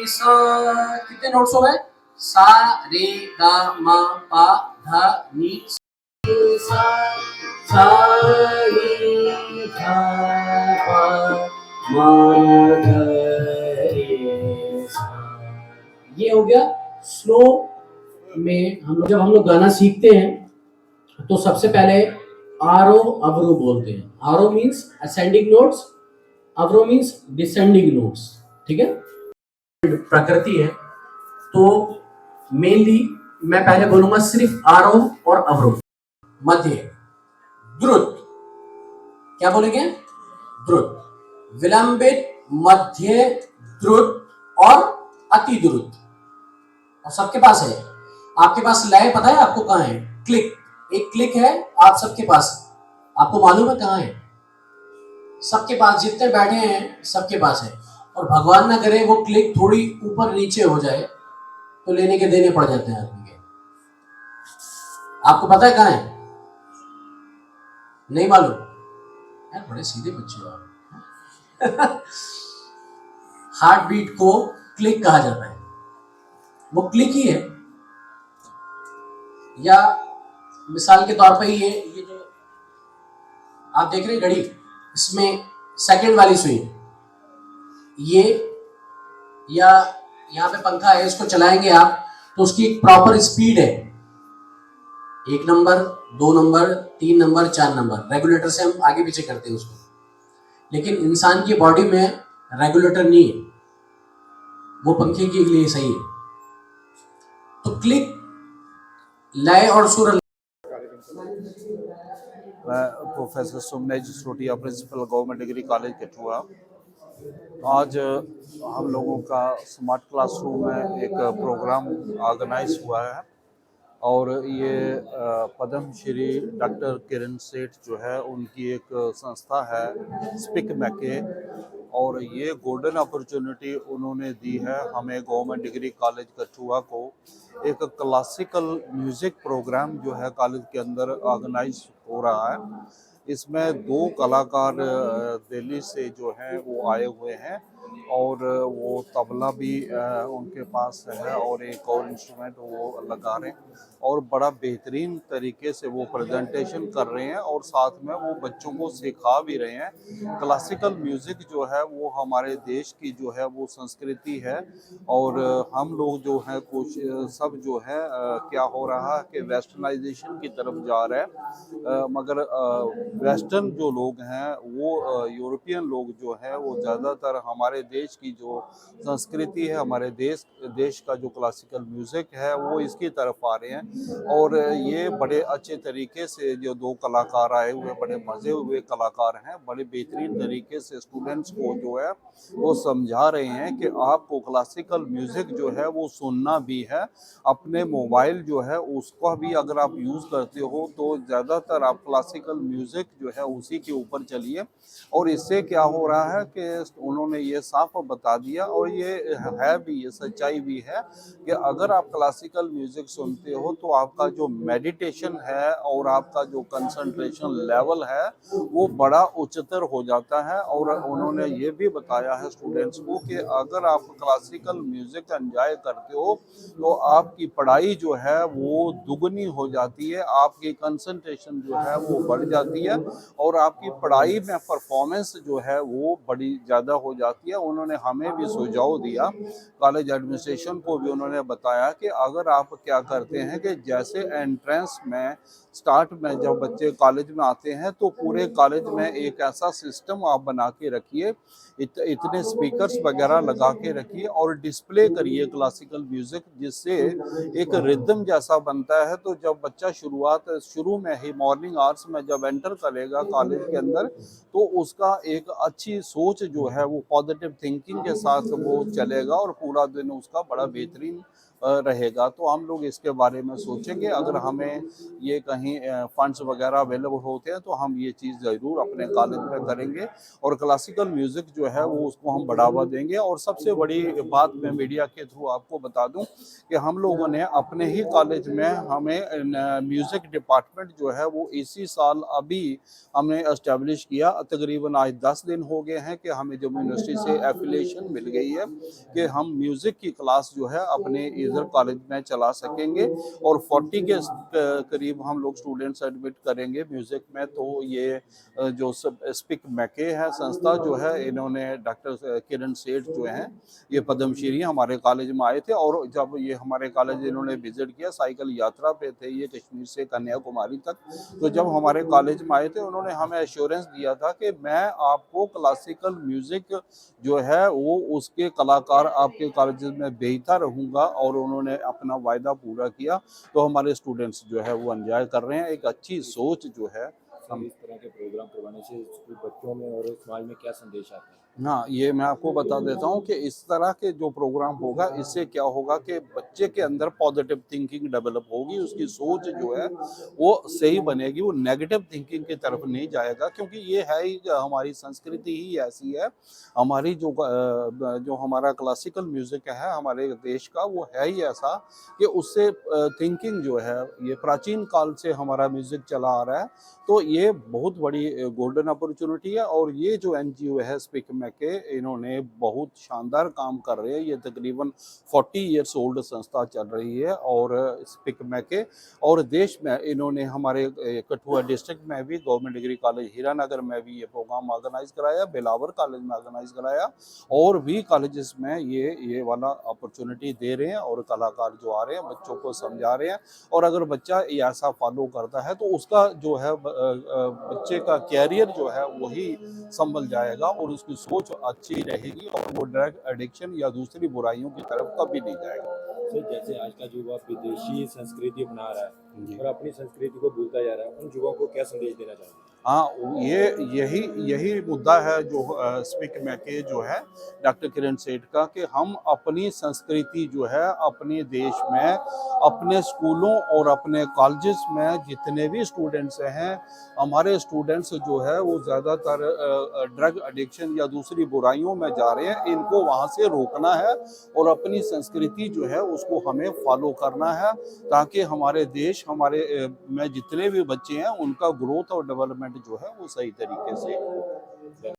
सा। कितने नोट्स हो गए? सा रे गा मा पा धा नी सा। सा रे गा पा मा धा रे सा। ये हो गया स्लो में। हम लोग गाना सीखते हैं तो सबसे पहले आरो अवरो बोलते हैं। आरो मीन्स असेंडिंग नोट्स, अवरो मीन्स डिसेंडिंग नोट्स। ठीक है, प्रकृति है तो मेनली मैं पहले बोलूंगा सिर्फ आरोह और अवरोह। मध्य, द्रुत, क्या बोलेंगे? द्रुत, विलंबित, मध्य, द्रुत और अति द्रुत। और सबके पास है। आपके पास लय पता है आपको कहां है? क्लिक, एक क्लिक है आप सबके पास। आपको मालूम है कहां है? सबके पास, जितने बैठे हैं सबके पास है। और भगवान ना करे वो क्लिक थोड़ी ऊपर नीचे हो जाए तो लेने के देने पड़ जाते हैं आदमी के। आपको पता है कहां है? नहीं मालूम? यार बड़े सीधे बच्चे हो आप। हार्ट बीट को क्लिक कहा जाता है, वो क्लिक ही है। या मिसाल के तौर पे ये जो आप देख रहे हैं घड़ी, इसमें सेकंड वाली सुई, ये या यहाँ पे पंखा है, इसको चलाएंगे आप तो उसकी एक प्रॉपर स्पीड है। 1 number, 2 number, 3 number, 4 number, regulator से हम आगे पीछे करते हैं उसको। लेकिन इंसान की बॉडी में रेगुलेटर नहीं है, वो पंखे के लिए सही है। तो क्लिक, लय और सुर। मैं professor Sumnesh Jasrotia, principal government degree college Kathua. आज हम लोगों का स्मार्ट क्लासरूम में एक प्रोग्राम ऑर्गेनाइज हुआ है और ये पद्म श्री डॉक्टर किरण सेठ जो है उनकी एक संस्था है स्पिक मैके, और ये गोल्डन अपॉर्चुनिटी उन्होंने दी है हमें गवर्नमेंट डिग्री कॉलेज कठुआ को। एक क्लासिकल म्यूज़िक प्रोग्राम जो है कॉलेज के अंदर ऑर्गेनाइज हो रहा है। इसमें 2 कलाकार दिल्ली से जो हैं वो आए हुए हैं और वो तबला भी उनके पास है और एक और इंस्ट्रूमेंट वो लगा रहे हैं और बड़ा बेहतरीन तरीके से वो प्रेजेंटेशन कर रहे हैं और साथ में वो बच्चों को सिखा भी रहे हैं। क्लासिकल म्यूज़िक जो है वो हमारे देश की जो है वो संस्कृति है और हम लोग जो है कुछ सब जो है क्या हो रहा है कि वेस्टर्नाइजेशन की तरफ जा रहे हैं, मगर वेस्टर्न जो लोग हैं वो यूरोपियन लोग जो है वो ज़्यादातर हमारे देश की जो संस्कृति है, हमारे देश का जो क्लासिकल म्यूज़िक है वो इसकी तरफ आ रहे हैं। और ये बड़े अच्छे तरीके से जो 2 कलाकार आए हुए बड़े मज़े हुए कलाकार हैं, बड़े बेहतरीन तरीके से स्टूडेंट्स को जो है वो समझा रहे हैं कि आपको क्लासिकल म्यूज़िक जो है वो सुनना भी है। अपने मोबाइल जो है उसका भी अगर आप यूज़ करते हो तो ज़्यादातर आप क्लासिकल म्यूज़िक जो है उसी के ऊपर चलिए। और इससे क्या हो रहा है कि उन्होंने ये साफ बता दिया और ये है भी, ये सच्चाई भी है कि अगर आप क्लासिकल म्यूज़िक सुनते हो तो आपका जो मेडिटेशन है और आपका जो कंसंट्रेशन लेवल है वो बड़ा उच्चतर हो जाता है। और उन्होंने ये भी बताया है स्टूडेंट्स को कि अगर आप क्लासिकल म्यूज़िक एंजॉय करते हो तो आपकी पढ़ाई जो है वो दुगनी हो जाती है, आपकी कंसंट्रेशन जो है वो बढ़ जाती है और आपकी पढ़ाई में परफॉर्मेंस जो है वो बड़ी ज़्यादा हो जाती है। उन्होंने हमें भी सुझाव दिया, कॉलेज एडमिनिस्ट्रेशन को भी उन्होंने बताया कि अगर आप क्या करते हैं कि जैसे एंट्रेंस में स्टार्ट में जब बच्चे कॉलेज में आते हैं तो पूरे कॉलेज में एक ऐसा सिस्टम आप बना के रखिए, इतने स्पीकर्स वगैरह लगा के रखिए और डिस्प्ले करिए क्लासिकल म्यूज़िक, जिससे एक रिदम जैसा बनता है। तो जब बच्चा शुरू में ही मॉर्निंग आवर्स में जब एंटर करेगा कॉलेज के अंदर तो उसका एक अच्छी सोच जो है वो पॉजिटिव थिंकिंग के साथ वो चलेगा और पूरा दिन उसका बड़ा बेहतरीन रहेगा। तो हम लोग इसके बारे में सोचेंगे, अगर हमें ये कहीं फंड्स वगैरह अवेलेबल होते हैं तो हम ये चीज़ ज़रूर अपने कॉलेज में करेंगे और क्लासिकल म्यूज़िक जो है वो उसको हम बढ़ावा देंगे। और सबसे बड़ी बात मैं मीडिया के थ्रू आपको बता दूं कि हम लोगों ने अपने ही कॉलेज में हमें म्यूज़िक डिपार्टमेंट जो है वो इसी साल अभी हमने एस्टेब्लिश किया। तकरीबन आज 10 दिन हो गए हैं कि हमें जम्मू यूनिवर्सिटी से एफिलिएशन मिल गई है कि हम म्यूज़िक की क्लास जो है अपने इधर कॉलेज में चला सकेंगे और 40 के करीब हम लोग स्टूडेंट्स एडमिट करेंगे म्यूज़िक में। तो ये जो सब स्पीक मैके है संस्था जो है, इन्होंने डॉक्टर किरण सेठ जो हैं ये पद्मश्री हमारे कॉलेज में आए थे और जब ये हमारे कॉलेज इन्होंने विजिट किया, साइकिल यात्रा पे थे ये कश्मीर से कन्याकुमारी तक। तो जब हमारे कॉलेज में आए थे उन्होंने हमें एश्योरेंस दिया था कि मैं आपको क्लासिकल म्यूज़िक जो है वो उसके कलाकार आपके कॉलेज में भेजता रहूँगा और उन्होंने अपना वायदा पूरा किया। तो हमारे स्टूडेंट्स जो है वो एंजॉय कर रहे हैं। एक अच्छी सोच जो है सर, इस तरह के प्रोग्राम करवाने से स्कूल बच्चों में और समाज में क्या संदेश आता है? हाँ, ये मैं आपको बता देता हूँ कि इस तरह के जो प्रोग्राम होगा इससे क्या होगा कि बच्चे के अंदर पॉजिटिव थिंकिंग डेवलप होगी, उसकी सोच जो है वो सही बनेगी, वो नेगेटिव थिंकिंग की तरफ नहीं जाएगा। क्योंकि ये है ही हमारी संस्कृति ही ऐसी है, हमारी जो हमारा क्लासिकल म्यूज़िक है हमारे देश का वो है ही ऐसा कि उससे थिंकिंग जो है, ये प्राचीन काल से हमारा म्यूज़िक चला आ रहा है। तो ये बहुत बड़ी गोल्डन अपॉर्चुनिटी है और ये जो एनजीओ है स्पीक मैके, इन्होंने बहुत शानदार काम कर रहे हैं। ये तकरीबन 40 इयर्स ओल्ड संस्था चल रही है और स्पीक मैके, और देश में इन्होंने हमारे कठुआ डिस्ट्रिक्ट में भी गवर्नमेंट डिग्री कॉलेज हीरानगर में भी ये प्रोग्राम ऑर्गेनाइज कराया, बिलावर कॉलेज में ऑर्गेनाइज कराया और भी कॉलेजेस में ये वाला अपॉर्चुनिटी दे रहे हैं और कलाकार जो आ रहे हैं बच्चों को समझा रहे हैं। और अगर बच्चा ऐसा फॉलो करता है तो उसका जो है बच्चे का कैरियर जो है वही संभल जाएगा और उसकी सोच अच्छी रहेगी और वो ड्रग एडिक्शन या दूसरी बुराइयों की तरफ कभी नहीं जाएगा। सर, जैसे आज का युवा विदेशी संस्कृति अपना रहा जी। है और अपनी संस्कृति को भूलता जा रहा है, उन युवाओं को क्या संदेश देना चाहेंगे? हाँ, ये यही मुद्दा है जो स्पीक मैके जो है डॉक्टर किरण सेठ का, कि हम अपनी संस्कृति जो है अपने देश में अपने स्कूलों और अपने कॉलेजेस में जितने भी स्टूडेंट्स हैं, हमारे स्टूडेंट्स जो है वो ज़्यादातर ड्रग एडिक्शन या दूसरी बुराइयों में जा रहे हैं, इनको वहाँ से रोकना है और अपनी संस्कृति जो है उसको हमें फॉलो करना है ताकि हमारे देश में जितने भी बच्चे हैं उनका ग्रोथ और डेवलपमेंट जो है वो सही तरीके से हो।